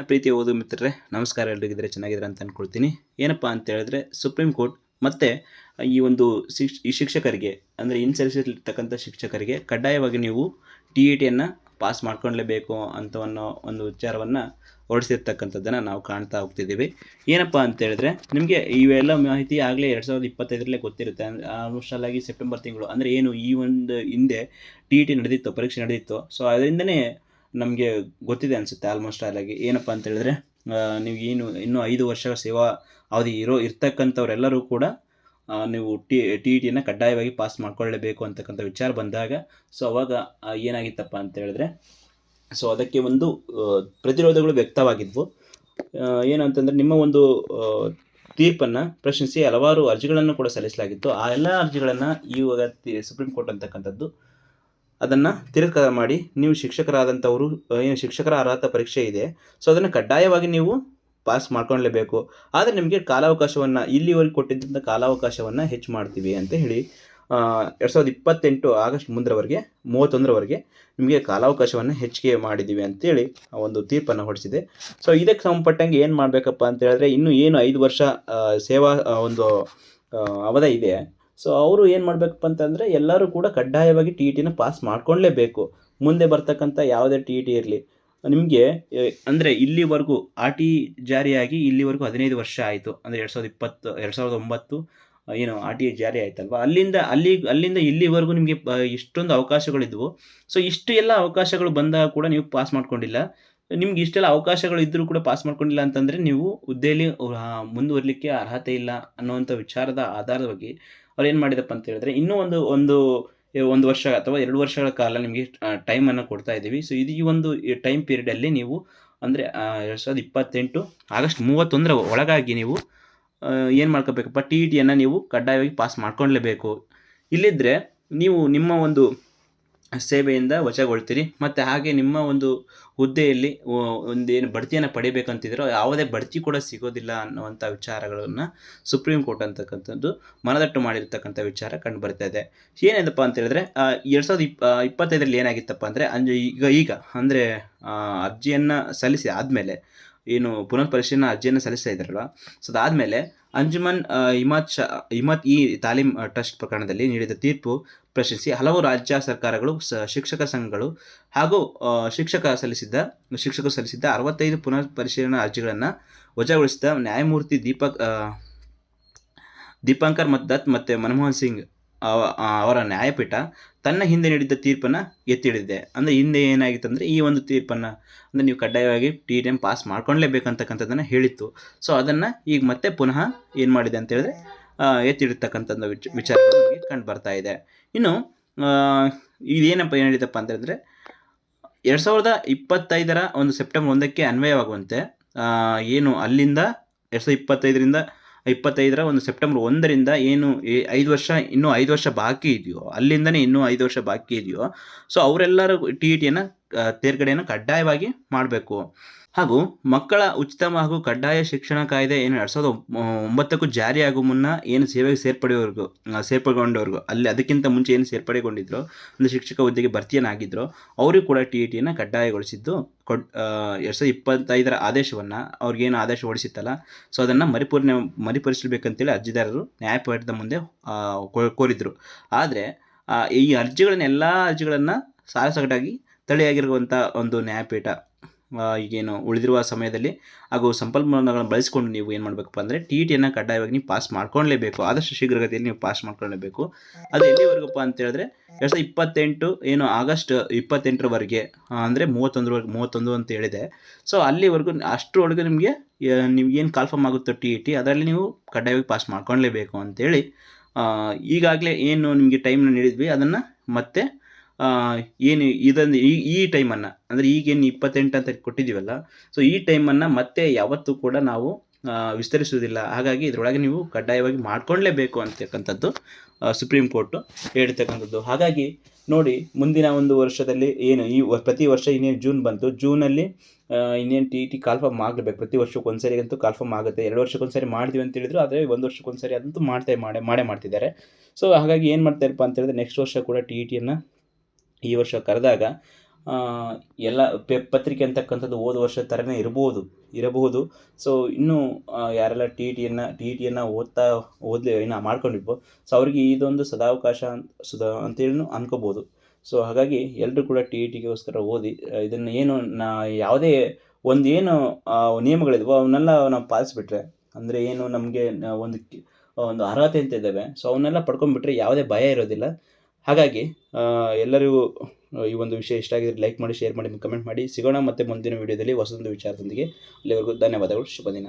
ಪ್ರೀತಿಯ ಓದು ಮಿತ್ರರೇ, ನಮಸ್ಕಾರ. ಎಲ್ರಿಗಿದ್ರೆ ಚೆನ್ನಾಗಿದ್ರೆ ಅಂತ ಅಂದ್ಕೊಳ್ತೀನಿ. ಏನಪ್ಪ ಅಂತ ಹೇಳಿದ್ರೆ, ಸುಪ್ರೀಂ ಕೋರ್ಟ್ ಮತ್ತು ಈ ಒಂದು ಈ ಶಿಕ್ಷಕರಿಗೆ ಅಂದರೆ ಇನ್ಸೆಲ್ಸಿರ್ತಕ್ಕಂಥ ಶಿಕ್ಷಕರಿಗೆ ಕಡ್ಡಾಯವಾಗಿ ನೀವು TETಯನ್ನು ಪಾಸ್ ಮಾಡ್ಕೊಳ್ಳೇಬೇಕು ಅಂತ ಅನ್ನೋ ಒಂದು ವಿಚಾರವನ್ನು ಹೊರಡಿಸಿರ್ತಕ್ಕಂಥದ್ದನ್ನು ನಾವು ಕಾಣ್ತಾ ಹೋಗ್ತಿದ್ದೀವಿ. ಏನಪ್ಪ ಅಂತ ಹೇಳಿದ್ರೆ, ನಿಮಗೆ ಇವೆಲ್ಲ ಮಾಹಿತಿ ಆಗಲೇ 2025ರಲ್ಲೇ ಗೊತ್ತಿರುತ್ತೆ. ಆಲ್ಮೋಸ್ಟ್ ಆಗಿ ಸೆಪ್ಟೆಂಬರ್ ತಿಂಗಳು ಅಂದರೆ ಏನು ಈ ಒಂದು ಹಿಂದೆ TET ನಡೆದಿತ್ತು, ಪರೀಕ್ಷೆ ನಡೆದಿತ್ತು. ಸೊ ಅದರಿಂದನೇ ನಮಗೆ ಗೊತ್ತಿದೆ ಅನಿಸುತ್ತೆ ಆಲ್ಮೋಸ್ಟ್ ಆಗಿ. ಏನಪ್ಪ ಅಂತ ಹೇಳಿದ್ರೆ, ನೀವು ಇನ್ನೂ 5 ವರ್ಷಗಳ ಸೇವಾ ಅವಧಿ ಇರ್ತಕ್ಕಂಥವರೆಲ್ಲರೂ ಕೂಡ ನೀವು TETಯನ್ನು ಕಡ್ಡಾಯವಾಗಿ ಪಾಸ್ ಮಾಡ್ಕೊಳ್ಳೇಬೇಕು ಅಂತಕ್ಕಂಥ ವಿಚಾರ ಬಂದಾಗ, ಸೊ ಅವಾಗ ಏನಾಗಿತ್ತಪ್ಪ ಅಂತ ಹೇಳಿದ್ರೆ, ಸೊ ಅದಕ್ಕೆ ಒಂದು ಪ್ರತಿರೋಧಗಳು ವ್ಯಕ್ತವಾಗಿದ್ವು. ಏನು ಅಂತಂದರೆ, ನಿಮ್ಮ ಒಂದು ತೀರ್ಪನ್ನು ಪ್ರಶ್ನಿಸಿ ಹಲವಾರು ಅರ್ಜಿಗಳನ್ನು ಕೂಡ ಸಲ್ಲಿಸಲಾಗಿತ್ತು. ಆ ಎಲ್ಲ ಅರ್ಜಿಗಳನ್ನು ಇವಾಗ ಸುಪ್ರೀಂ ಕೋರ್ಟ್ ಅಂತಕ್ಕಂಥದ್ದು ಅದನ್ನು ತಿರಸ್ಕಾರ ಮಾಡಿ, ನೀವು ಶಿಕ್ಷಕರಾದಂಥವರು ಏನು ಶಿಕ್ಷಕರ ಅರ್ಹತಾ ಪರೀಕ್ಷೆ ಇದೆ, ಸೊ ಅದನ್ನು ಕಡ್ಡಾಯವಾಗಿ ನೀವು ಪಾಸ್ ಮಾಡ್ಕೊಳ್ಳೇಬೇಕು. ಆದರೆ ನಿಮಗೆ ಕಾಲಾವಕಾಶವನ್ನು ಇಲ್ಲಿವರೆಗೆ ಕೊಟ್ಟಿದ್ದಂಥ ಕಾಲಾವಕಾಶವನ್ನು ಹೆಚ್ಚು ಮಾಡ್ತೀವಿ ಅಂತ ಹೇಳಿ 2028 ಆಗಸ್ಟ್ 31ರವರೆಗೆ ನಿಮಗೆ ಕಾಲಾವಕಾಶವನ್ನು ಹೆಚ್ಚಿಗೆ ಮಾಡಿದ್ದೀವಿ ಅಂತೇಳಿ ಒಂದು ತೀರ್ಪನ್ನು ಹೊರಡಿಸಿದೆ. ಸೊ ಇದಕ್ಕೆ ಸಂಬಂಧಪಟ್ಟಂಗೆ ಏನು ಮಾಡಬೇಕಪ್ಪ ಅಂತ ಹೇಳಿದ್ರೆ, ಇನ್ನೂ ಏನು 5 ವರ್ಷ ಸೇವಾ ಒಂದು ಅವಧಿ ಇದೆ. ಸೊ ಅವರು ಏನು ಮಾಡಬೇಕಪ್ಪ ಅಂತಂದರೆ, ಎಲ್ಲರೂ ಕೂಡ ಕಡ್ಡಾಯವಾಗಿ TETನ ಪಾಸ್ ಮಾಡ್ಕೊಳ್ಳೇಬೇಕು. ಮುಂದೆ ಬರ್ತಕ್ಕಂಥ ಯಾವುದೇ TET ಇರಲಿ, ನಿಮಗೆ ಅಂದರೆ ಇಲ್ಲಿವರೆಗೂ RT ಜಾರಿಯಾಗಿ ಇಲ್ಲಿವರೆಗೂ 15 ವರ್ಷ ಆಯಿತು. ಅಂದರೆ 2009 ಏನು RT ಜಾರಿ ಆಯ್ತಲ್ವ, ಅಲ್ಲಿಂದ ಇಲ್ಲಿವರೆಗೂ ನಿಮಗೆ ಇಷ್ಟೊಂದು ಅವಕಾಶಗಳಿದ್ವು. ಸೊ ಇಷ್ಟು ಎಲ್ಲ ಅವಕಾಶಗಳು ಬಂದಾಗ ಕೂಡ ನೀವು ಪಾಸ್ ಮಾಡ್ಕೊಂಡಿಲ್ಲ. ನಿಮ್ಗೆ ಇಷ್ಟೆಲ್ಲ ಅವಕಾಶಗಳು ಇದ್ದರೂ ಕೂಡ ಪಾಸ್ ಮಾಡ್ಕೊಂಡಿಲ್ಲ ಅಂತಂದರೆ, ನೀವು ಹುದ್ದೆಯಲ್ಲಿ ಮುಂದುವರಲಿಕ್ಕೆ ಅರ್ಹತೆ ಇಲ್ಲ ಅನ್ನುವಂಥ ವಿಚಾರದ ಆಧಾರವಾಗಿ ಅವ್ರು ಏನು ಮಾಡಿದಪ್ಪ ಅಂತ ಹೇಳಿದ್ರೆ, ಇನ್ನೂ ಒಂದು ವರ್ಷ ಅಥವಾ 2 ವರ್ಷಗಳ ಕಾಲ ನಿಮಗೆ ಟೈಮನ್ನು ಕೊಡ್ತಾ ಇದ್ದೀವಿ. ಸೊ ಈ ಒಂದು ಟೈಮ್ ಪೀರಿಯಡಲ್ಲಿ ನೀವು ಅಂದರೆ 2028 ಆಗಸ್ಟ್ 31ರ ಒಳಗಾಗಿ ನೀವು ಏನು ಮಾಡ್ಕೋಬೇಕಪ್ಪ, TETಯನ್ನು ನೀವು ಕಡ್ಡಾಯವಾಗಿ ಪಾಸ್ ಮಾಡ್ಕೊಳ್ಳೇಬೇಕು. ಇಲ್ಲಿದ್ದರೆ ನೀವು ನಿಮ್ಮ ಒಂದು ಸೇವೆಯಿಂದ ವಜಾಗೊಳ್ತೀರಿ. ಮತ್ತು ಹಾಗೆ ನಿಮ್ಮ ಒಂದು ಹುದ್ದೆಯಲ್ಲಿ ಒಂದೇನು ಬಡ್ತಿಯನ್ನು ಪಡಿಬೇಕಂತಿದ್ರೋ ಯಾವುದೇ ಬಡ್ತಿ ಕೂಡ ಸಿಗೋದಿಲ್ಲ ಅನ್ನುವಂಥ ವಿಚಾರಗಳನ್ನು ಸುಪ್ರೀಂ ಕೋರ್ಟ್ ಅಂತಕ್ಕಂಥದ್ದು ಮನದಟ್ಟು ಮಾಡಿರ್ತಕ್ಕಂಥ ವಿಚಾರ ಕಂಡು ಬರ್ತಾ ಇದೆ. ಏನಿದಪ್ಪ ಅಂತ ಹೇಳಿದ್ರೆ, 2025ರಲ್ಲಿ ಏನಾಗಿತ್ತಪ್ಪ ಅಂದರೆ, ಈಗ ಅಂದರೆ ಅರ್ಜಿಯನ್ನು ಸಲ್ಲಿಸಿ ಆದಮೇಲೆ, ಏನು ಪುನಃ ಪರಿಶೀಲನಾ ಅರ್ಜಿಯನ್ನು ಸಲ್ಲಿಸ್ತಾ ಇದ್ದಾರಲ್ವ, ಸೊ ಅದಾದಮೇಲೆ ಅಂಜುಮನ್ ಹಿಮ್ಮತ್ ಈ ತಾಲೀಮ್ ಟ್ರಸ್ಟ್ ಪ್ರಕರಣದಲ್ಲಿ ನೀಡಿದ ತೀರ್ಪು ಪ್ರಶ್ನಿಸಿ ಹಲವು ರಾಜ್ಯ ಸರ್ಕಾರಗಳು, ಶಿಕ್ಷಕ ಸಂಘಗಳು ಹಾಗೂ ಶಿಕ್ಷಕರು ಸಲ್ಲಿಸಿದ್ದ 65 ಪುನಃ ಪರಿಶೀಲನಾ ಅರ್ಜಿಗಳನ್ನು ವಜಾಗೊಳಿಸಿದ ನ್ಯಾಯಮೂರ್ತಿ ದೀಪಾಂಕರ್ ದತ್ ಮತ್ತು ಮನಮೋಹನ್ ಸಿಂಗ್ ಅವರ ನ್ಯಾಯಪೀಠ ತನ್ನ ಹಿಂದೆ ನೀಡಿದ್ದ ತೀರ್ಪನ್ನು ಎತ್ತಿ ಹಿಡಿದಿದೆ. ಅಂದರೆ ಹಿಂದೆ ಏನಾಗಿತ್ತು ಅಂದರೆ, ಈ ಒಂದು ತೀರ್ಪನ್ನು ಅಂದರೆ ನೀವು ಕಡ್ಡಾಯವಾಗಿ TET ಪಾಸ್ ಮಾಡ್ಕೊಳ್ಳೇಬೇಕಂತಕ್ಕಂಥದ್ದನ್ನು ಹೇಳಿತ್ತು. ಸೊ ಅದನ್ನು ಈಗ ಮತ್ತೆ ಪುನಃ ಏನು ಮಾಡಿದೆ ಅಂತ ಹೇಳಿದ್ರೆ, ಎತ್ತಿ ಹಿಡಿತಕ್ಕಂಥದ್ದು ವಿಚಾರಗಳು ನಮಗೆ ಕಂಡು ಬರ್ತಾ ಇದೆ. ಇನ್ನು ಇದೇನಪ್ಪ ಹೇಳಿದಪ್ಪ ಅಂತ ಹೇಳಿದ್ರೆ, 2025ರ ಒಂದು ಸೆಪ್ಟೆಂಬರ್ 1ಕ್ಕೆ ಅನ್ವಯವಾಗುವಂತೆ ಏನು ಅಲ್ಲಿಂದ 2025ರ ಒಂದು ಸೆಪ್ಟೆಂಬರ್ 1ರಿಂದ ಏನು 5 ವರ್ಷ ಇನ್ನೂ 5 ವರ್ಷ ಬಾಕಿ ಇದೆಯೋ, ಅಲ್ಲಿಂದನೇ ಇನ್ನೂ 5 ವರ್ಷ ಬಾಕಿ ಇದೆಯೋ, ಸೊ ಅವರೆಲ್ಲರೂ TETಯನ್ನು ತೇರ್ಗಡೆಯನ್ನು ಕಡ್ಡಾಯವಾಗಿ ಮಾಡಬೇಕು. ಹಾಗೂ ಮಕ್ಕಳ ಉಚಿತ ಹಾಗೂ ಕಡ್ಡಾಯ ಶಿಕ್ಷಣ ಕಾಯ್ದೆ ಏನು 2009ಕ್ಕೂ ಜಾರಿಯಾಗುವ ಮುನ್ನ ಏನು ಸೇವೆಗೆ ಸೇರ್ಪಡೆಗೊಂಡವ್ರಿಗೂ ಅದಕ್ಕಿಂತ ಮುಂಚೆ ಏನು ಸೇರ್ಪಡೆಗೊಂಡಿದ್ರು, ಒಂದು ಶಿಕ್ಷಕ ಹುದ್ದೆಗೆ ಭರ್ತಿಯನ್ನಾಗಿದ್ದರು, ಅವರಿಗೂ ಕೂಡ TETಯನ್ನು ಕಡ್ಡಾಯಗೊಳಿಸಿದ್ದು 2025ರ ಆದೇಶವನ್ನು ಅವ್ರಿಗೇನು ಆದೇಶ ಹೊರಡಿಸಿತ್ತಲ್ಲ, ಸೊ ಅದನ್ನು ಮರುಪರಿಶೀಲಿಸಬೇಕಂತೇಳಿ ಅರ್ಜಿದಾರರು ನ್ಯಾಯಪೀಠದ ಮುಂದೆ ಕೋರಿದ್ರು. ಆದರೆ ಈ ಎಲ್ಲ ಅರ್ಜಿಗಳನ್ನು ಸಾರಾಸಗಟಾಗಿ ತಳಿಯಾಗಿರುವಂಥ ಒಂದು ನ್ಯಾಯಪೀಠ ಈಗೇನು ಉಳಿದಿರುವ ಸಮಯದಲ್ಲಿ ಹಾಗೂ ಸಂಪನ್ಮೂಲಗಳನ್ನು ಬಳಸಿಕೊಂಡು ನೀವು ಏನು ಮಾಡಬೇಕಪ್ಪ ಅಂದರೆ, TETಯನ್ನು ಕಡ್ಡಾಯವಾಗಿ ನೀವು ಪಾಸ್ ಮಾಡ್ಕೊಳ್ಳೇಬೇಕು. ಆದಷ್ಟು ಶೀಘ್ರಗತಿಯಲ್ಲಿ ನೀವು ಪಾಸ್ ಮಾಡ್ಕೊಳ್ಳೇಬೇಕು. ಅದು ಎಲ್ಲಿವರೆಗಪ್ಪ ಅಂತ ಹೇಳಿದ್ರೆ, 2028 ಏನು ಆಗಸ್ಟ್ 28ರವರೆಗೆ, ಅಂದರೆ 31 ಅಂತ ಹೇಳಿದೆ. ಸೊ ಅಲ್ಲಿವರೆಗೂ ಅಷ್ಟರೊಳಗೆ ನಿಮಗೇನು ಕಾಲ್ಫಾರ್ಮ್ ಆಗುತ್ತೋ TET, ಅದರಲ್ಲಿ ನೀವು ಕಡ್ಡಾಯವಾಗಿ ಪಾಸ್ ಮಾಡ್ಕೊಳ್ಳೇಬೇಕು ಅಂತೇಳಿ ಈಗಾಗಲೇ ಏನು ನಿಮಗೆ ಟೈಮ್ನ ನೀಡಿದ್ವಿ, ಅದನ್ನು ಮತ್ತೆ ಏನು ಈ ಟೈಮನ್ನು ಅಂದರೆ ಈಗೇನು 28 ಅಂತ ಕೊಟ್ಟಿದ್ದೀವಲ್ಲ, ಸೊ ಈ ಟೈಮನ್ನು ಮತ್ತೆ ಯಾವತ್ತೂ ಕೂಡ ನಾವು ವಿಸ್ತರಿಸುವುದಿಲ್ಲ. ಹಾಗಾಗಿ ಇದರೊಳಗೆ ನೀವು ಕಡ್ಡಾಯವಾಗಿ ಮಾಡ್ಕೊಳ್ಳೇಬೇಕು ಅಂತಕ್ಕಂಥದ್ದು ಸುಪ್ರೀಂ ಕೋರ್ಟು ಹೇಳ್ತಕ್ಕಂಥದ್ದು. ಹಾಗಾಗಿ ನೋಡಿ, ಮುಂದಿನ ಒಂದು ವರ್ಷದಲ್ಲಿ ಏನು ಪ್ರತಿ ವರ್ಷ ಇನ್ನೇನು ಜೂನ್ ಬಂತು, ಜೂನಲ್ಲಿ ಇನ್ನೇನು TET ಕಾಲ್ಫಾರ್ಮ್ ಆಗಲೇಬೇಕು. ಪ್ರತಿ ವರ್ಷಕ್ಕೊಂದ್ಸರಿ ಅಂತೂ ಕಾಲ್ಫಾರ್ಮ್ ಆಗುತ್ತೆ. 2 ವರ್ಷಕ್ಕೊಂದ್ಸರಿ ಮಾಡ್ತೀವಿ ಅಂತ ಹೇಳಿದ್ರು, ಆದರೆ 1 ವರ್ಷಕ್ಕೊಂದ್ಸರಿ ಅದಂತೂ ಮಾಡೇ ಮಾಡ್ತಿದ್ದಾರೆ. ಸೊ ಹಾಗಾಗಿ ಏನು ಮಾಡ್ತಾರಪ್ಪ ಅಂತ ಹೇಳಿದ್ರೆ, ನೆಕ್ಸ್ಟ್ ವರ್ಷ ಕೂಡ TETಯನ್ನು ಈ ವರ್ಷ ಕರೆದಾಗ ಎಲ್ಲ ಪತ್ರಿಕೆ ಅಂತಕ್ಕಂಥದ್ದು ಹೋದ ವರ್ಷದ ಥರನೇ ಇರಬಹುದು. ಸೊ ಇನ್ನೂ ಯಾರೆಲ್ಲ ಟಿ ಇ ಟಿಯನ್ನು ಓದಲಿ ಇನ್ನೂ ಮಾಡ್ಕೊಂಡಿಲ್ವೋ, ಸೊ ಅವ್ರಿಗೆ ಇದೊಂದು ಸದಾವಕಾಶ ಅಂತೇಳಿ ಅನ್ಕೋಬೋದು. ಸೊ ಹಾಗಾಗಿ ಎಲ್ಲರೂ ಕೂಡ ಟಿ ಇ ಟಿಗೋಸ್ಕರ ಓದಿ. ಇದನ್ನು ಏನು ಯಾವುದೇ ಏನು ನಿಯಮಗಳಿದ್ವೋ ಅವನ್ನೆಲ್ಲ ನಾವು ಪಾಲಿಸ್ಬಿಟ್ರೆ, ಅಂದರೆ ಏನು ನಮಗೆ ಒಂದು ಅರ್ಹತೆ ಅಂತ ಇದ್ದಾವೆ, ಸೊ ಅವನ್ನೆಲ್ಲ ಪಡ್ಕೊಂಡ್ಬಿಟ್ರೆ ಯಾವುದೇ ಭಯ ಇರೋದಿಲ್ಲ. ಹಾಗಾಗಿ ಎಲ್ಲರಿಗೂ ಈ ಒಂದು ವಿಷಯ ಇಷ್ಟ ಆಗಿದ್ರೆ ಲೈಕ್ ಮಾಡಿ, ಶೇರ್ ಮಾಡಿ, ಕಮೆಂಟ್ ಮಾಡಿ. ಸಿಗೋಣ ಮತ್ತೆ ಮುಂದಿನ ವಿಡಿಯೋದಲ್ಲಿ ಹೊಸದೊಂದು ವಿಚಾರದೊಂದಿಗೆ. ಅಲ್ಲಿವರೆಗೂ ಧನ್ಯವಾದಗಳು. ಶುಭ ದಿನ.